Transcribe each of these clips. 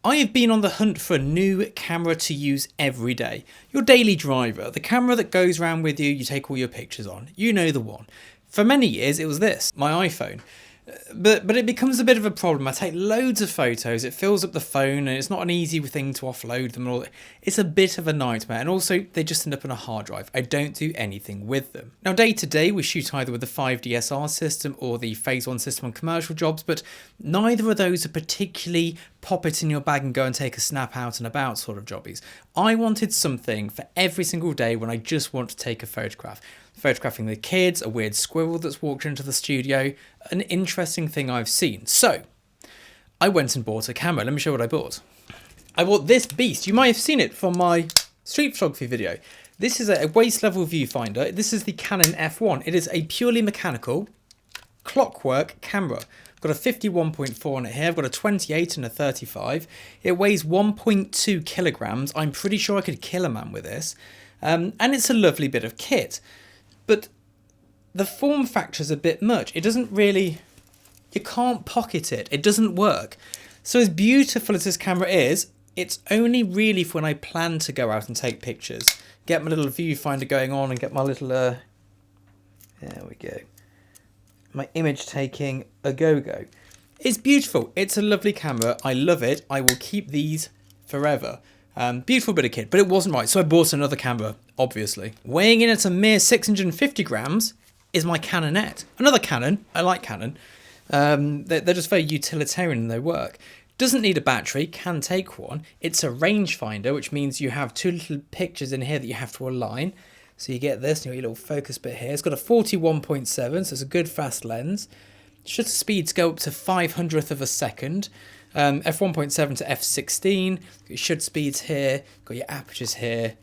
I have been on the hunt for a new camera to use every day. Your daily driver, the camera that goes around with you, you take all your pictures on. You know the one. For many years it was this, my iPhone. But it becomes a bit of a problem. I take loads of photos, it fills up the phone, and it's not an easy thing to offload them all. It's a bit of a nightmare, and also they just end up on a hard drive. I don't do anything with them. Now day to day we shoot either with the 5DSR system or the Phase 1 system on commercial jobs, but neither of those are particularly pop it in your bag and go and take a snap out and about sort of jobbies. I wanted something for every single day when I just want to take a photograph. Photographing the kids, a weird squirrel that's walked into the studio, an interesting thing I've seen. So I went and bought a camera. Let me show you what I bought. I bought this beast. You might have seen it from my street photography video. This is a waist level viewfinder. This is the Canon F1. It is a purely mechanical clockwork camera. I've got a 51.4 on it here. I've got a 28 and a 35. It weighs 1.2 kilograms. I'm pretty sure I could kill a man with this. And it's a lovely bit of kit. But the form factor is a bit much. It doesn't really, you can't pocket it. It doesn't work. So as beautiful as this camera is, it's only really for when I plan to go out and take pictures. Get my little viewfinder going on and get my little, there we go. My image taking a go-go. It's beautiful. It's a lovely camera. I love it. I will keep these forever. Beautiful bit of kit, but it wasn't right, so I bought another camera, obviously. Weighing in at a mere 650 grams is my Canonet. Another Canon. I like Canon. They're just very utilitarian and they work. Doesn't need a battery, can take one. It's a rangefinder, which means you have two little pictures in here that you have to align. So you get this, and you got your little focus bit here. It's got a 41.7, so it's a good fast lens. Shutter speeds go up to 500th of a second. F1.7 to F16, got your shutter speeds here, got your apertures here.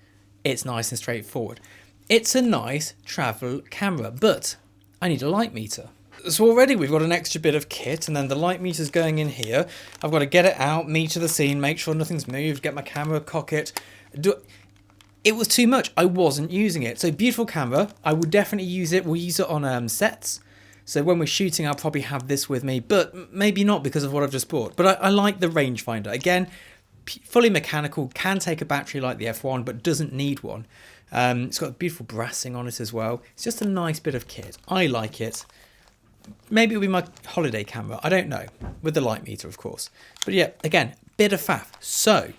It's nice and straightforward. It's a nice travel camera, but I need a light meter. So already we've got an extra bit of kit, and then the light meter's going in here. I've got to get it out, meter the scene, make sure nothing's moved, get my camera, cock it. It was too much. I wasn't using it. So beautiful camera. I would definitely use it. We'll use it on sets. So when we're shooting, I'll probably have this with me, but maybe not because of what I've just bought. But I like the rangefinder. Again, fully mechanical, can take a battery like the F1, but doesn't need one. It's got beautiful brassing on it as well. It's just a nice bit of kit. I like it. Maybe it'll be my holiday camera. I don't know. With the light meter, of course. But yeah, again, bit of faff. So,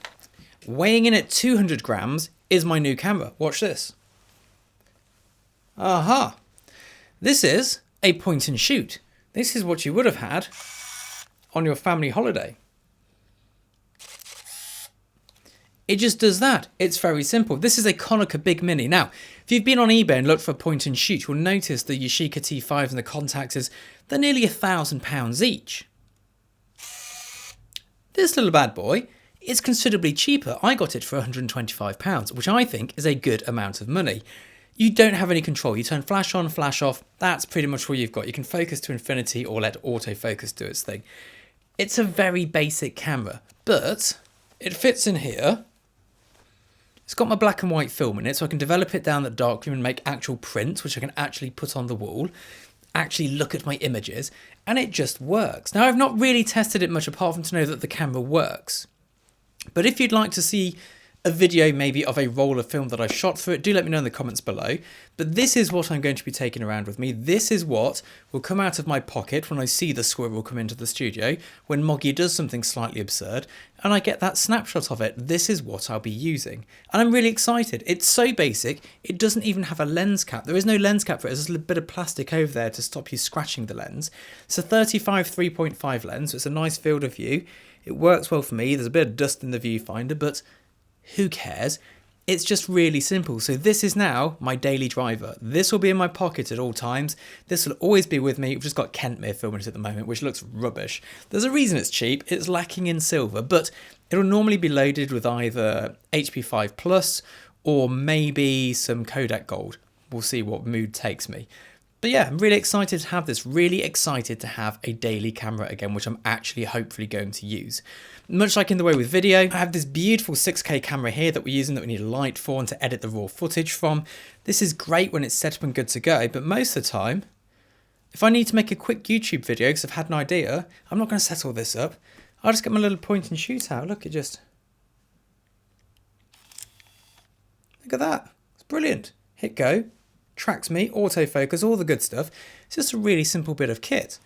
weighing in at 200 grams is my new camera. Watch this. Aha. This is a point and shoot. This is what you would have had on your family holiday. It just does that. It's very simple. This is a Konica Big Mini. Now, if you've been on eBay and looked for a point and shoot, you'll notice the Yashica T5s and the Contactors, they're nearly £1,000 each. This little bad boy is considerably cheaper. I got it for £125, which I think is a good amount of money. You don't have any control. You turn flash on, flash off. That's pretty much all you've got. You can focus to infinity or let autofocus do its thing. It's a very basic camera, but it fits in here. It's got my black and white film in it, so I can develop it down at darkroom and make actual prints, which I can actually put on the wall, actually look at my images, and it just works. Now, I've not really tested it much apart from to know that the camera works. But if you'd like to see a video maybe of a roll of film that I shot for it, do let me know in the comments below. But this is what I'm going to be taking around with me. This is what will come out of my pocket when I see the squirrel come into the studio, when Moggy does something slightly absurd, and I get that snapshot of it. This is what I'll be using. And I'm really excited. It's so basic, it doesn't even have a lens cap. There is no lens cap for it. There's a bit of plastic over there to stop you scratching the lens. It's a 35 3.5 lens, so it's a nice field of view. It works well for me. There's a bit of dust in the viewfinder, but who cares? It's just really simple. So this is now my daily driver. This will be in my pocket at all times. This will always be with me. We've just got Kentmere filming it at the moment, which looks rubbish. There's a reason it's cheap. It's lacking in silver, but it'll normally be loaded with either HP5 Plus or maybe some Kodak Gold. We'll see what mood takes me. But yeah, I'm really excited to have this, really excited to have a daily camera again, which I'm actually hopefully going to use. Much like in the way with video, I have this beautiful 6K camera here that we're using that we need a light for and to edit the raw footage from. This is great when it's set up and good to go, but most of the time, if I need to make a quick YouTube video because I've had an idea, I'm not going to set all this up. I'll just get my little point and shoot out. Look at that. It's brilliant. Hit go, tracks me, autofocus, all the good stuff. It's just a really simple bit of kit.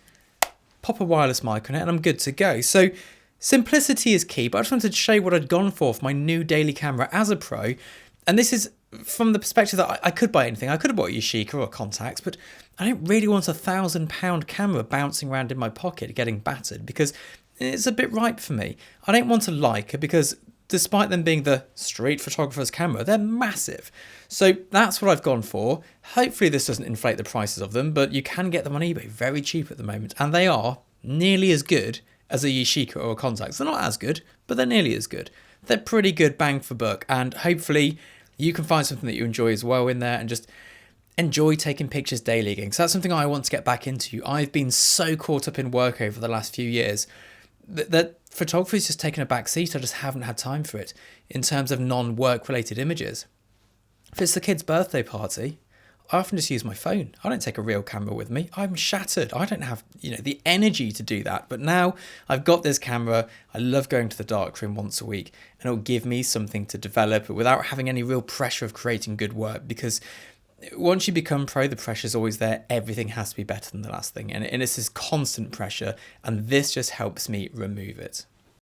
Pop a wireless mic on it and I'm good to go. So simplicity is key, but I just wanted to show you what I'd gone for my new daily camera as a pro. And this is from the perspective that I could buy anything. I could have bought a Yashica or a Contax, but I don't really want a £1,000 camera bouncing around in my pocket getting battered because it's a bit ripe for me. I don't want a Leica because despite them being the street photographer's camera, they're massive. So that's what I've gone for. Hopefully this doesn't inflate the prices of them, but you can get them on eBay very cheap at the moment. And they are nearly as good as a Yashica or a Contax. They're not as good, but they're nearly as good. They're pretty good bang for buck. And hopefully you can find something that you enjoy as well in there and just enjoy taking pictures daily again. So that's something I want to get back into. I've been so caught up in work over the last few years that photography's just taken a back seat. I just haven't had time for it in terms of non-work related images. If it's the kid's birthday party, I often just use my phone. I don't take a real camera with me. I'm shattered. I don't have, the energy to do that. But now I've got this camera. I love going to the darkroom once a week, and it'll give me something to develop without having any real pressure of creating good work. Because once you become pro, the pressure's always there. Everything has to be better than the last thing. And it's this constant pressure, and this just helps me remove it.